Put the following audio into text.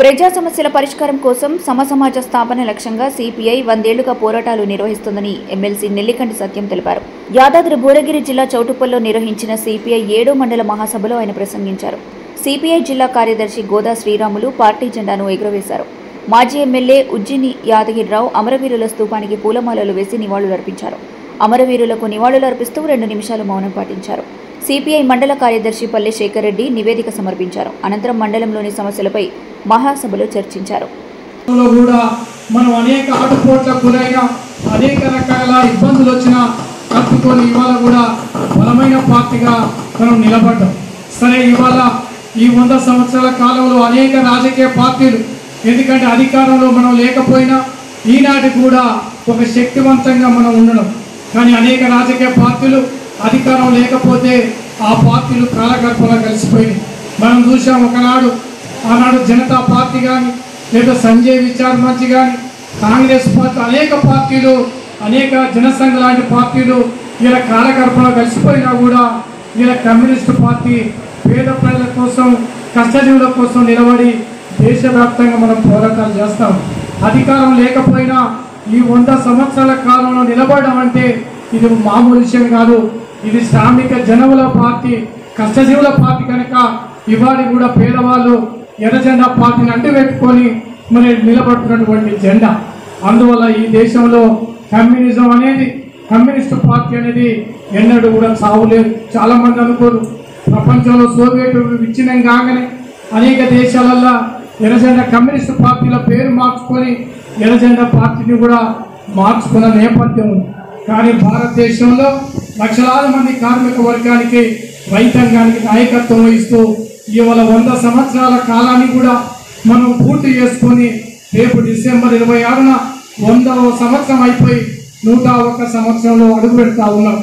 ప్రజా సమస్యల పరిష్కారం కోసం సమసమాజ స్థాపన లక్ష్యంగా సిపిఐ 100 ఏళ్లుగా పోరాటాలు నిర్వహిస్తుందని ఎమ్మెల్సీ నెల్లికంటి సత్యం తెలిపారు. యాదాద్రి భువనగిరి జిల్లా చౌటుప్పల్లో నిర్వహించిన సిపిఐ 7వ మండల మహాసభలో ఆయన ప్రసంగించారు. సిపిఐ జిల్లా కార్యదర్శి గోదా శ్రీరాములు పార్టీ జెండాను ఎగురవేశారు. మాజీ ఎమ్మెల్యే ఉజ్జిని యాదగిరిరావు అమరవీరుల స్తూపానికి పూలమాలలు వేసి నివాళులర్పించారు. అమరవీరులకు నివాళులర్పిస్తూ 2 నిమిషాలు మౌనం పాటించారు. సిపిఐ మండల కార్యదర్శి పల్లె శేఖర్ రెడ్డి నివేదిక సమర్పించారు. అనంతరం మండలంలోని సమస్యలపై మహాసభలో చర్చించారు. మనం అనేక ఆటుపోట్లకు గురైన అనేక రకాల ఇబ్బందులు వచ్చినా తట్టుకొని ఇవాళ కూడా బలమైన పార్టీగా మనం నిలబడ్డాం. సరే, ఇవాళ ఈ 100 సంవత్సరాల కాలంలో అనేక రాజకీయ పార్టీలు, ఎందుకంటే అధికారంలో మనం లేకపోయినా ఈనాటి కూడా ఒక శక్తివంతంగా మనం ఉండడం, కానీ అనేక రాజకీయ పార్టీలు అధికారం లేకపోతే ఆ పార్టీలు కాలగర్భంలో కలిసిపోయినాయి. మనం చూసాం, ఆనాడు జనతా పార్టీ కానీ లేదా సంజయ్ విచార్ మంచి కానీ కాంగ్రెస్ పార్టీ, అనేక పార్టీలు, అనేక జనసంఘ లాంటి పార్టీలు ఇలా కాలగర్భంలో కలిసిపోయినా కూడా ఇలా కమ్యూనిస్టు పార్టీ పేద ప్రజల కోసం, కష్టజీవుల కోసం నిలబడి దేశవ్యాప్తంగా మనం పోరాటాలు చేస్తాం. అధికారం లేకపోయినా ఈ 100 సంవత్సరాల కాలంలో నిలబడడం అంటే ఇది మామూలు విషయం కాదు. ఇది శ్రామిక జనముల పార్టీ, కష్టజీవుల పార్టీ కనుక ఇవాళ కూడా పేదవాళ్ళు ఎర్ర జెండా పార్టీని అంటిపెట్టుకొని మరి నిలబడుతున్నటువంటి జెండా. అందువల్ల ఈ దేశంలో కమ్యూనిజం అనేది, కమ్యూనిస్టు పార్టీ అనేది ఎన్నడూ కూడా చావులేదు. చాలామంది అనుకోరు, ప్రపంచంలో సోవియట్ విచ్ఛిన్నం కాగానే అనేక దేశాలల్లో ఎర్ర జెండా కమ్యూనిస్టు పార్టీల పేరు మార్చుకొని ఎర్ర జెండా పార్టీని కూడా మార్చుకున్న నేపథ్యం ఉంది. కానీ భారతదేశంలో లక్షలాది మంది కార్మిక వర్గానికి, రైతాంగానికి నాయకత్వం వహిస్తూ ఇవాళ 100 సంవత్సరాల కాలాన్ని కూడా మనం పూర్తి చేసుకొని రేపు డిసెంబర్ 26న 100వ సంవత్సరం అయిపోయి 101 సంవత్సరంలో అడుగు పెడతా ఉన్నాం.